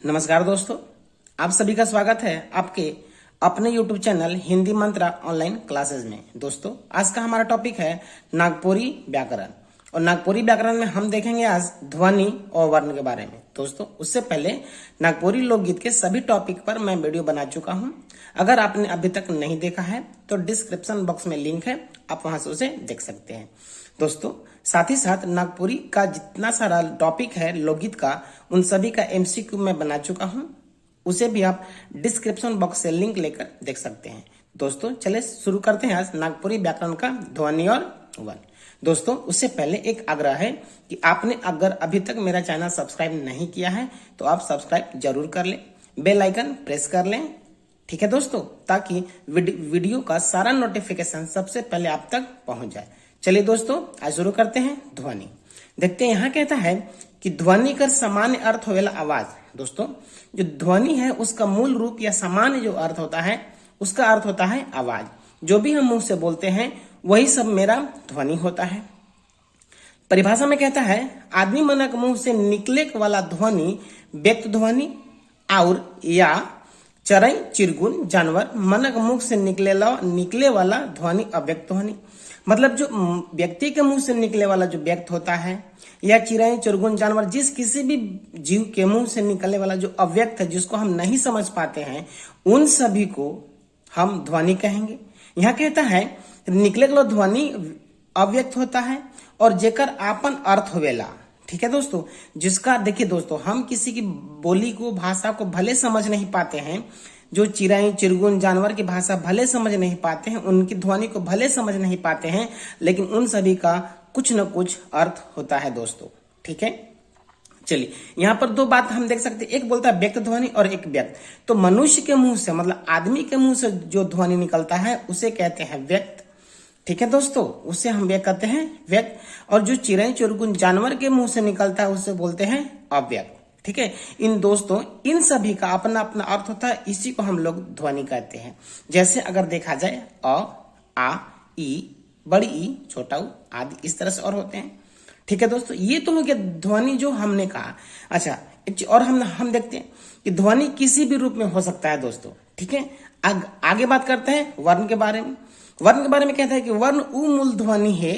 नमस्कार दोस्तों, आप सभी का स्वागत है आपके अपने YouTube चैनल हिंदी मंत्रा ऑनलाइन क्लासेस में। दोस्तों, आज का हमारा टॉपिक है नागपुरी व्याकरण और नागपुरी व्याकरण में हम देखेंगे आज ध्वनि और वर्ण के बारे में। दोस्तों, उससे पहले नागपुरी लोकगीत के सभी टॉपिक पर मैं वीडियो बना चुका हूं। अगर आपने अभी तक नहीं देखा है तो डिस्क्रिप्शन बॉक्स में लिंक है, आप वहां से उसे देख सकते हैं। दोस्तों, साथ ही साथ नागपुरी का जितना सारा टॉपिक है लोकगीत का, उन सभी का एमसीक्यू मैं बना चुका हूं, उसे भी आप डिस्क्रिप्शन बॉक्स से लिंक लेकर देख सकते हैं। दोस्तों, चले शुरू करते हैं आज नागपुरी व्याकरण का ध्वनि और वर्ण। दोस्तों, उससे पहले एक आग्रह है कि आपने अगर अभी तक मेरा चैनल सब्सक्राइब नहीं किया है तो आप सब्सक्राइब जरूर कर लें, बेल आइकन प्रेस कर लें, ठीक है दोस्तों, ताकि वीडियो का सारा नोटिफिकेशन सबसे पहले आप तक पहुंच जाए। चलिए दोस्तों, आज शुरू करते हैं ध्वनि। देखते हैं, यहाँ कहता है कि ध्वनि का सामान्य अर्थ होवेला आवाज। दोस्तों, जो ध्वनि है उसका मूल रूप या सामान्य जो अर्थ होता है उसका अर्थ होता है आवाज। जो भी हम मुंह से बोलते हैं वही सब मेरा ध्वनि होता है। परिभाषा में कहता है आदमी मनक मुंह से निकले वाला ध्वनि व्यक्त ध्वनि और या चरई चिरगुन जानवर मनक मुख से निकले वाला ध्वनि अव्यक्त ध्वनि। मतलब जो व्यक्ति के मुंह से निकले वाला जो व्यक्त होता है या चिरई चिरगुन जानवर, जिस किसी भी जीव के मुंह से निकलने वाला जो अव्यक्त है जिसको हम नहीं समझ पाते हैं, उन सभी को हम ध्वनि कहेंगे। यहाँ कहता है निकले वाला ध्वनि अव्यक्त होता है और जेकर आपन अर्थ होवेला। ठीक है दोस्तों, जिसका देखिए दोस्तों, हम किसी की बोली को भाषा को भले समझ नहीं पाते हैं, जो चिड़ै चिरगुन जानवर की भाषा भले समझ नहीं पाते हैं, उनकी ध्वनि को भले समझ नहीं पाते हैं, लेकिन उन सभी का कुछ न कुछ अर्थ होता है दोस्तों। ठीक है, चलिए यहाँ पर दो बात हम देख सकते हैं, एक बोलता है व्यक्त ध्वनि और एक व्यक्त। तो मनुष्य के मुंह से मतलब आदमी के मुंह से जो ध्वनि निकलता है उसे कहते हैं व्यक्त। ठीक है दोस्तों, उससे हम व्यक्त कहते हैं व्यक्त। और जो चिड़ै चिरगुन जानवर के मुंह से निकलता है उसे बोलते हैं अव्यक्त। ठीक है, इन दोस्तों इन सभी का अपना अपना अर्थ होता है, इसी को हम लोग ध्वनि कहते हैं। जैसे अगर देखा जाए अ, आ, ई, बड़ी ई, छोटा ऊ आदि इस तरह से और होते हैं। ठीक है दोस्तों, ये तो हो गया ध्वनि जो हमने कहा। अच्छा, और हम देखते हैं कि ध्वनि किसी भी रूप में हो सकता है दोस्तों। ठीक है, आगे बात करते हैं वर्ण के बारे में। वर्ण के बारे में कहता है कि वर्ण उ मूल ध्वनि है।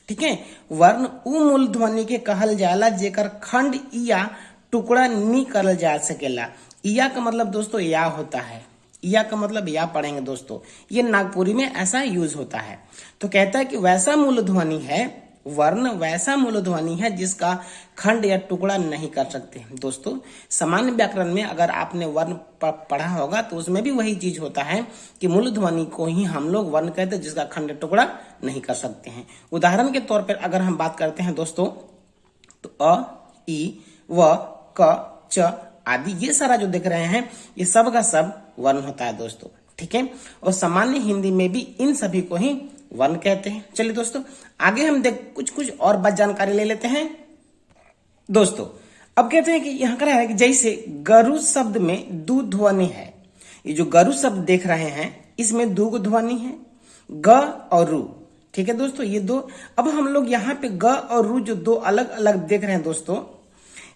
ठीक है, वर्ण उ मूल ध्वनि के कहल जाला जेकर खंड या टुकड़ा नी करल जा सकेला। या का मतलब दोस्तों या होता है, या का मतलब या पढ़ेंगे दोस्तों, ये नागपुरी में ऐसा यूज होता है। तो कहता है कि वैसा मूल ध्वनि है, वर्ण वैसा मूल ध्वनि है जिसका खंड या टुकड़ा नहीं कर सकते। दोस्तों, सामान्य व्याकरण में अगर आपने वर्ण पढ़ा होगा तो उसमें भी वही चीज होता है कि मूल ध्वनि को ही हम लोग वर्ण कहते हैं जिसका खंड या टुकड़ा नहीं कर सकते हैं। उदाहरण के तौर पर अगर हम बात करते हैं दोस्तों, तो अ, ई, व, क, च आदि ये सारा जो देख रहे हैं ये सब का सब वर्ण होता है दोस्तों। ठीक है, और सामान्य हिंदी में भी इन सभी को ही वर्ण कहते हैं। चलिए दोस्तों, आगे हम कुछ और बात जानकारी ले लेते हैं। दोस्तों, अब कहते हैं कि यहाँ कह रहा है कि जैसे गरु शब्द में दो ध्वनि है। ये जो गरु शब्द देख रहे हैं इसमें दो ध्वनि है, ग और रु। ठीक है दोस्तों, ये दो। अब हम लोग यहाँ पे ग और रु जो दो अलग अलग देख रहे हैं दोस्तों,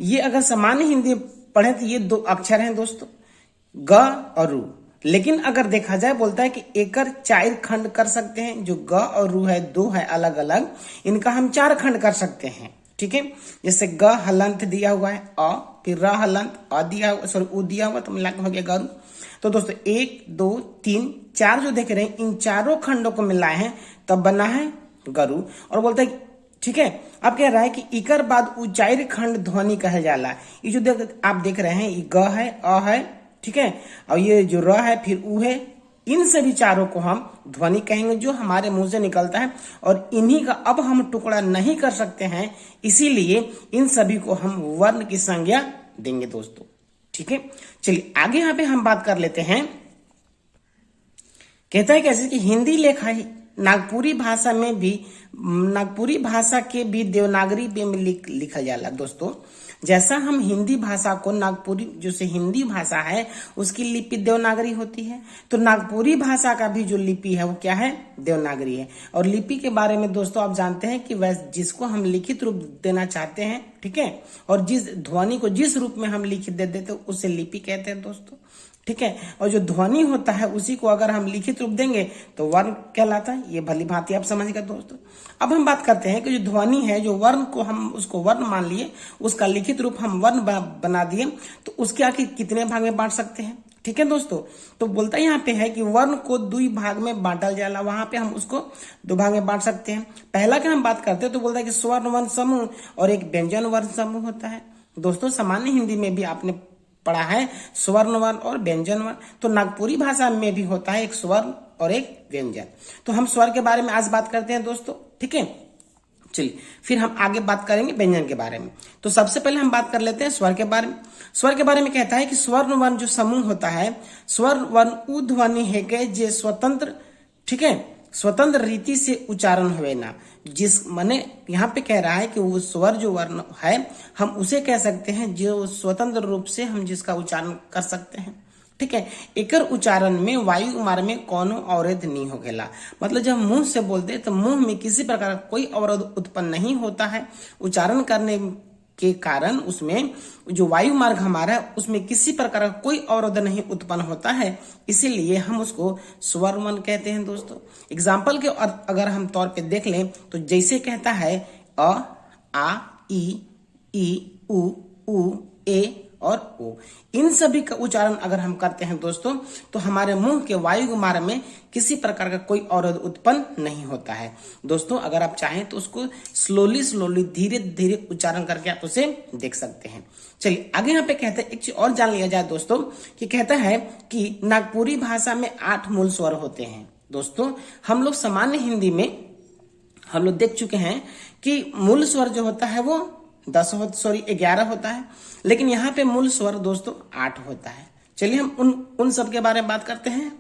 ये अगर सामान्य हिंदी पढ़े तो ये दो अक्षर हैं दोस्तों, ग और रु। लेकिन अगर देखा जाए बोलता है कि एकर चार खंड कर सकते हैं। जो ग और रु है दो है अलग अलग, इनका हम चार खंड कर सकते हैं। ठीक है, जैसे ग हलंत दिया हुआ है अ, फिर र हलंत अ दिया हुआ, सॉरी उ दिया हुआ, तो मिला के हो गया गरु। तो दोस्तों 1 2 3 4 जो देख रहे हैं इन चारों खंडों को मिलाए हैं तब बना है गरु। और बोलता है ठीक है, अब कह रहा है कि इकर बाद ऊंचाई खंड ध्वनि कहा जाला। ये जो आप देख रहे हैं ये ग है, अ है, ठीक है, और ये जो र है फिर उ है, इन सभी चारों को हम ध्वनि कहेंगे जो हमारे मुंह से निकलता है। और इन्हीं का अब हम टुकड़ा नहीं कर सकते हैं, इसीलिए इन सभी को हम वर्ण की संज्ञा देंगे दोस्तों। ठीक है, चलिए आगे यहाँ पे हम बात कर लेते हैं। कहता है कैसे कि हिंदी लेखा नागपुरी भाषा में भी, नागपुरी भाषा के भी देवनागरी में लिखल जाला दोस्तों। जैसा हम हिंदी भाषा को नागपुरी जो से हिंदी भाषा है उसकी लिपि देवनागरी होती है, तो नागपुरी भाषा का भी जो लिपि है वो क्या है, देवनागरी है। और लिपि के बारे में दोस्तों आप जानते हैं कि वह जिसको हम लिखित रूप देना चाहते हैं, ठीक है, और जिस ध्वनि को जिस रूप में हम लिखित दे देते हैं उसे लिपि कहते हैं दोस्तों, ठीक है। और जो ध्वनि होता है उसी को अगर हम लिखित रूप देंगे तो वर्ण कहलाता है। ये भली भांति आप समझ गए दोस्तों। अब हम बात करते हैं कि जो ध्वनि है, जो वर्ण को हम उसको वर्ण मान लिए, उसका लिखित रूप हम वर्ण बना दिए, तो उसके आखिर कितने भाग में बांट सकते हैं, ठीक है दोस्तों। तो बोलता यहाँ पे है कि वर्ण को 2 भाग में बांटल जाला, वहां पे हम उसको 2 भाग में बांट सकते हैं। पहला की हम बात करते हैं तो बोलता है कि स्वर्ण वर्ण समूह और एक व्यंजन वर्ण समूह होता है। दोस्तों सामान्य हिंदी में भी आपने पढ़ा है स्वर्ण वर्ण और व्यंजन वर्ण, तो नागपुरी भाषा में भी होता है एक स्वर्ण और एक व्यंजन। तो हम स्वर के बारे में आज बात करते हैं दोस्तों, ठीक है। चलिए फिर हम आगे बात करेंगे व्यंजन के बारे में। तो सबसे पहले हम बात कर लेते हैं स्वर के बारे में। स्वर के बारे में कहता है कि स्वर्ण वर्ण जो समूह होता है, स्वर्ण वर्ण उ ध्वनि है के जे स्वतंत्र, ठीक है, स्वतंत्र रीति से उच्चारण हुए ना, जिस माने यहाँ पे कह रहा है कि वो स्वर जो वर्ण है हम उसे कह सकते हैं जो स्वतंत्र रूप से हम जिसका उच्चारण कर सकते हैं, ठीक है। एकर उच्चारण में वायु मार्ग में कोनो अवरोध नहीं होगेला, मतलब जब मुंह से बोलते तो मुंह में किसी प्रकार का कोई अवरोध उत्पन्न नहीं होता है। उच्चारण करने के कारण उसमें जो वायु मार्ग हमारा है उसमें किसी प्रकार का कोई अवरोध नहीं उत्पन्न होता है, इसीलिए हम उसको स्वर वर्ण कहते हैं दोस्तों। एग्जाम्पल के अगर हम तौर पे देख लें तो जैसे कहता है अ, आ, ई, उ, ए और ओ, इन सभी का उच्चारण अगर हम करते हैं दोस्तों तो हमारे मुंह के वायु मार्ग में किसी प्रकार का कोई अवरोध उत्पन्न नहीं होता है दोस्तों। अगर आप चाहें तो उसको स्लोली धीरे धीरे उच्चारण करके आप उसे देख सकते हैं। चलिए आगे यहाँ पे कहते हैं एक चीज और जान लिया जाए दोस्तों, कि कहता है कि नागपुरी भाषा में 8 मूल स्वर होते हैं दोस्तों। हम लोग सामान्य हिंदी में हम लोग देख चुके हैं कि मूल स्वर जो होता है वो 11 होता है, लेकिन यहाँ पे मूल स्वर दोस्तों 8 होता है। चलिए हम उन सब के बारे में बात करते हैं।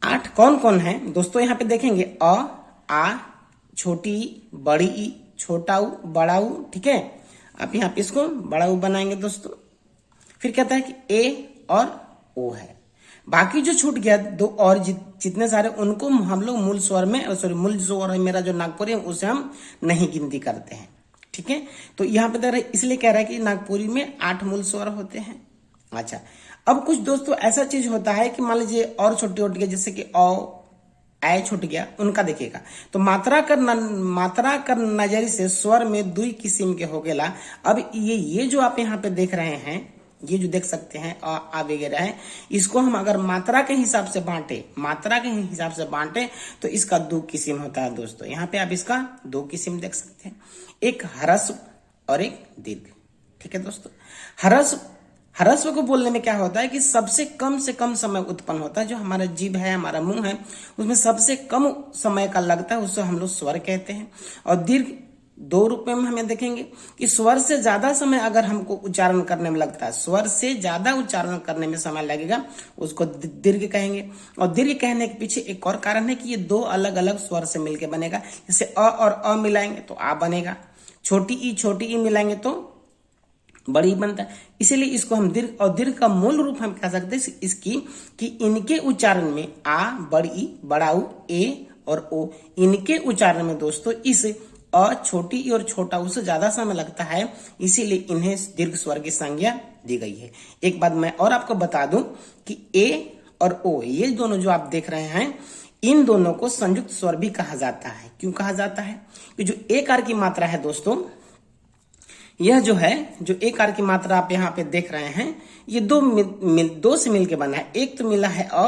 8 कौन कौन है दोस्तों, यहाँ पे देखेंगे अ, आ, छोटी बड़ी ई, छोटा उ, बड़ा उ, ठीक है। आप यहाँ पे इसको बड़ा उ बनाएंगे दोस्तों। फिर कहता है कि ए और ओ है, बाकी जो छूट गया 2 और जितने सारे उनको हम लोग मूल स्वर में, सॉरी मूल स्वर है मेरा जो नागपुरी है उसे हम नहीं गिनती करते हैं, ठीक है। तो यहाँ पे देख रहे इसलिए कह रहा है कि नागपुरी में 8 मूल स्वर होते हैं। अच्छा, अब कुछ दोस्तों ऐसा चीज होता है कि मान लीजिए और छोटे उठ गए, जैसे कि ए छूट गया, उनका देखिएगा तो मात्रा कर नजरी से स्वर में 2 किस्म के हो गेला। अब ये जो आप यहाँ पे देख रहे हैं, ये जो देख सकते हैं आ वगैरह है, इसको हम अगर मात्रा के हिसाब से बांटे तो इसका 2 किस्म होता है दोस्तों। यहाँ पे आप इसका 2 किस्म देख सकते हैं, एक ह्रस्व और एक दीर्घ, ठीक है दोस्तों। ह्रस्व को बोलने में क्या होता है कि सबसे कम से कम समय उत्पन्न होता है, जो हमारा जीभ है, हमारा मुंह है, उसमें सबसे कम समय का लगता है, उससे हम लोग स्वर कहते हैं। और दीर्घ 2 रूप में हमें देखेंगे कि स्वर से ज्यादा समय अगर हमको उच्चारण करने में लगता है, स्वर से ज्यादा उच्चारण करने में समय लगेगा, उसको दीर्घ कहेंगे। और दीर्घ कहने के पीछे एक और कारण है कि ये 2 अलग अलग स्वर से मिलकर बनेगा। जैसे अ और अ मिलाएंगे तो आ बनेगा, छोटी ई मिलाएंगे तो बड़ी बनता है, इसीलिए इसको हम दीर्घ, और दीर्घ का मूल रूप हम कह सकते हैं इसकी कि इनके उच्चारण में आ, बड़ी, बड़ा उ, ए और ओ, इनके उच्चारण में दोस्तों इस अ, छोटी ई और छोटा उ से ज्यादा समय लगता है, इसीलिए इन्हें दीर्घ स्वर की संज्ञा दी गई है। एक बात मैं और आपको बता दूं कि ए और ओ, ये दोनों जो आप देख रहे हैं, इन दोनों को संयुक्त स्वर भी कहा जाता है। क्यों कहा जाता है? कि जो ए कार की मात्रा है दोस्तों, यह जो है, जो एक कार की मात्रा आप यहाँ पे देख रहे हैं, ये 2 से मिलके बना है। एक तो मिला है अ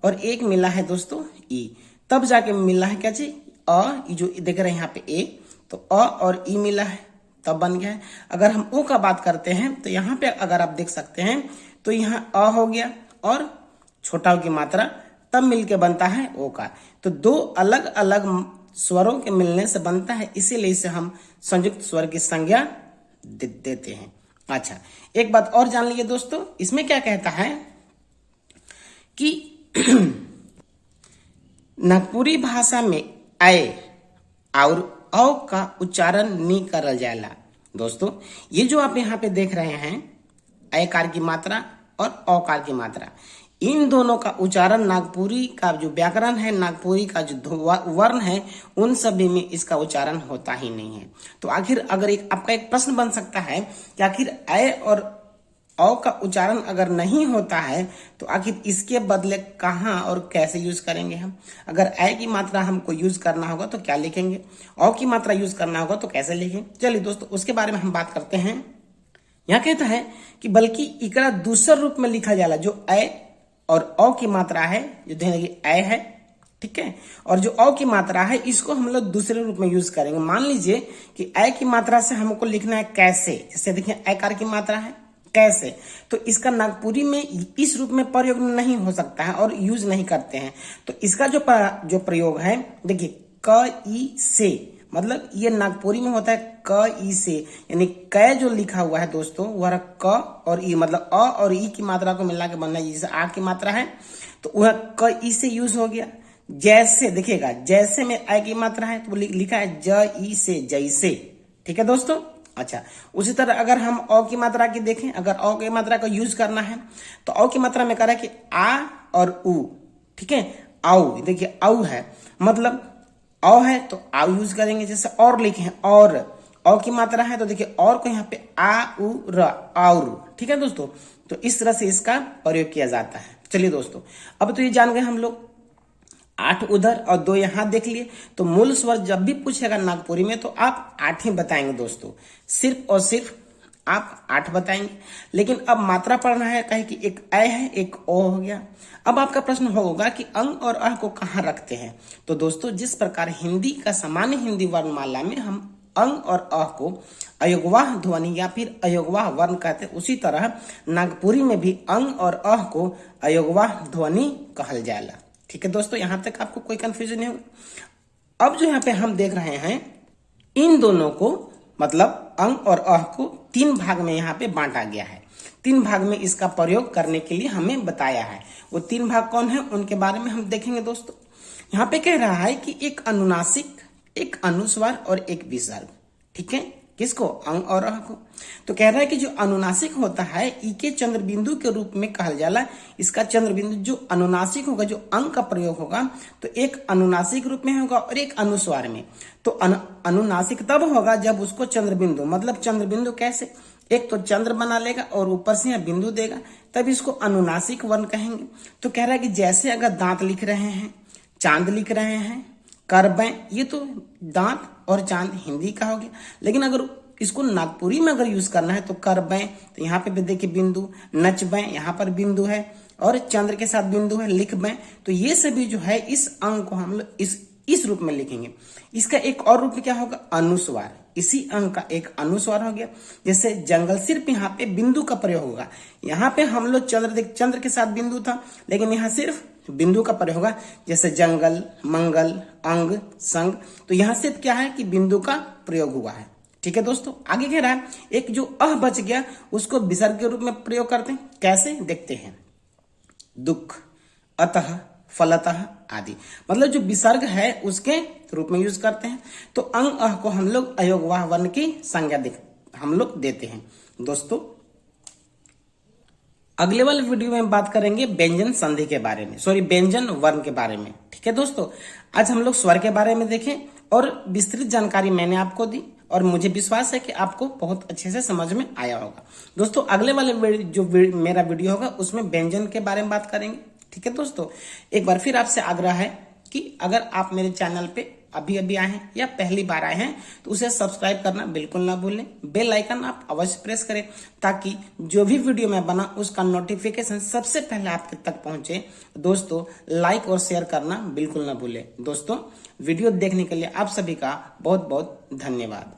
और एक मिला है दोस्तों ई, तब जाके मिला है क्या चीज, अ, जो देख रहे हैं यहाँ पे ए, तो अ और ई मिला है तब बन गया है। अगर हम ओ का बात करते हैं तो यहाँ पे अगर आप देख सकते हैं तो यहाँ अ हो गया और छोटा की मात्रा तब मिलके बनता है ओ का। तो 2 अलग अलग स्वरों के मिलने से बनता है, इसीलिए इसे हम संयुक्त स्वर की संज्ञा देते हैं। अच्छा, एक बात और जान लीजिए दोस्तों, इसमें क्या कहता है कि नागपुरी भाषा में ए और औ का उच्चारण नहीं करल जाला दोस्तों ये जो आप यहाँ पे देख रहे हैं ऐकार की मात्रा और औकार की मात्रा, इन दोनों का उच्चारण नागपुरी का जो व्याकरण है, नागपुरी का जो वर्ण है, उन सभी में इसका उच्चारण होता ही नहीं है। तो आखिर अगर आपका एक प्रश्न बन सकता है कि आखिर ऐ और औ का उच्चारण अगर नहीं होता है तो आखिर इसके बदले कहाँ और कैसे यूज करेंगे हम। अगर ऐ की मात्रा हमको यूज करना होगा तो क्या लिखेंगे, औ की मात्रा यूज करना होगा तो कैसे लिखेंगे। चलिए दोस्तों उसके बारे में हम बात करते हैं। यहाँ कहता है कि बल्कि इकरा दूसरे रूप में लिखा जाला, जो ऐ और औ की मात्रा है, जो ध्यान रखिए ऐ है, ठीक है, और जो औ की मात्रा है इसको हम लोग दूसरे रूप में यूज करेंगे। मान लीजिए कि ऐ की मात्रा से हमको लिखना है कैसे, जैसे देखिए ऐकार की मात्रा है कैसे, तो इसका नागपुरी में इस रूप में प्रयोग नहीं हो सकता है और यूज नहीं करते हैं। तो इसका जो प्रयोग है देखिए क ई से, मतलब ये नागपुरी में होता है क ई से, यानी क जो लिखा हुआ है दोस्तों वह क और ई, मतलब अ और ई की मात्रा को मिला के बनना है। जैसे आ की मात्रा है तो वह क ई से यूज हो गया। जैसे देखिएगा जैसे में आ की मात्रा है तो लिखा है ज ई से, जैसे, ठीक है दोस्तों। अच्छा, उसी तरह अगर हम औ की मात्रा की देखें, अगर औ की मात्रा का यूज करना है तो औ की मात्रा में कह रहा है कि आ और उ, ठीक है, आउ, देखिए आउ है, मतलब औ है तो आउ यूज करेंगे। जैसे और लिखे हैं और, औ की मात्रा है तो देखिए और को यहाँ पे आ उ र, और, ठीक है दोस्तों। तो इस तरह से इसका प्रयोग किया जाता है। चलिए दोस्तों अब तो ये जान गए हम लोग 8 उधर और 2 यहाँ देख लिए। तो मूल स्वर जब भी पूछेगा नागपुरी में तो आप 8 ही बताएंगे दोस्तों, सिर्फ और सिर्फ आप 8 बताएंगे। लेकिन अब मात्रा पढ़ना है, कहे कि एक ऐ है एक ओ हो गया। अब आपका प्रश्न होगा कि अंग और अह को कहाँ रखते हैं। तो दोस्तों जिस प्रकार हिंदी का सामान्य हिंदी वर्णमाला में हम अंग और अह को अयोगवाह ध्वनि या फिर अयोगवाह वर्ण कहते हैं, उसी तरह नागपुरी में भी अंग और अह को अयोगवाह ध्वनि कहल जाला। ठीक है दोस्तों, यहां तक आपको कोई कंफ्यूजन नहीं होगा। अब जो यहाँ पे हम देख रहे हैं इन दोनों को, मतलब अंग और अह को 3 भाग में यहाँ पे बांटा गया है। 3 भाग में इसका प्रयोग करने के लिए हमें बताया है। वो 3 भाग कौन है उनके बारे में हम देखेंगे दोस्तों। यहाँ पे कह रहा है कि एक अनुनासिक, एक अनुस्वार और एक विसर्ग, ठीक है, किसको, अंग और अह को। तो कह रहा है कि जो अनुनासिक होता है इके चंद्र बिंदु के रूप में कहल जाला। इसका चंद्र बिंदु जो अनुनासिक होगा, जो अंग का प्रयोग होगा, तो एक अनुनासिक रूप में होगा और एक अनुस्वार में। तो अनुनासिक तब होगा जब उसको चंद्र बिंदु, मतलब चंद्र बिंदु कैसे, एक तो चंद्र बना लेगा और ऊपर से यहाँ बिंदु देगा, तब इसको अनुनासिक वर्ण कहेंगे। तो कह रहा है कि जैसे अगर दांत लिख रहे हैं, चांद लिख रहे हैं, करबें, ये तो दांत और चांद हिंदी का हो गया। लेकिन अगर इसको नागपुरी में अगर यूज करना है तो करबें, तो यहाँ पे भी देखिए बिंदु, नचबें, यहाँ पर बिंदु है और चंद्र के साथ बिंदु है, लिखबें, तो ये सभी जो है इस अंग को हम लोग इस रूप में लिखेंगे। इसका एक और रूप क्या होगा, अनुस्वार। इसी अंग का एक अनुस्वार हो गया। जैसे जंगल, सिर्फ यहाँ पे बिंदु का प्रयोग होगा। यहाँ पे हम लोग चंद्र के साथ बिंदु था, लेकिन यहाँ सिर्फ बिंदु का प्रयोग होगा। जैसे जंगल, मंगल, अंग, संग, तो यहाँ सिर्फ क्या है कि बिंदु का प्रयोग हुआ है। ठीक है दोस्तों, आगे कह रहा है एक जो अह बच गया उसको विसर्ग के रूप में प्रयोग करते हैं। कैसे, देखते हैं। दुख, अतः, फलतः आदि, मतलब जो विसर्ग है उसके रूप में यूज करते हैं। तो अंग अह को हम लोग अयोगवाह वर्ण की संज्ञा हम लोग देते हैं। दोस्तों अगले वाले वीडियो में बात करेंगे व्यंजन संधि के बारे में, व्यंजन वर्ण के बारे में। ठीक है दोस्तों, आज हम लोग स्वर के बारे में देखें और विस्तृत जानकारी मैंने आपको दी और मुझे विश्वास है कि आपको बहुत अच्छे से समझ में आया होगा। दोस्तों अगले वाले जो मेरा वीडियो होगा उसमें व्यंजन के बारे में बात करेंगे। ठीक है दोस्तों, एक बार फिर आपसे आग्रह है कि अगर आप मेरे चैनल पे अभी आए हैं या पहली बार आए हैं तो उसे सब्सक्राइब करना बिल्कुल ना भूलें। बेल आइकन आप अवश्य प्रेस करें ताकि जो भी वीडियो मैं बना उसका नोटिफिकेशन सबसे पहले आपके तक पहुंचे। दोस्तों लाइक और शेयर करना बिल्कुल ना भूलें। दोस्तों वीडियो देखने के लिए आप सभी का बहुत बहुत धन्यवाद।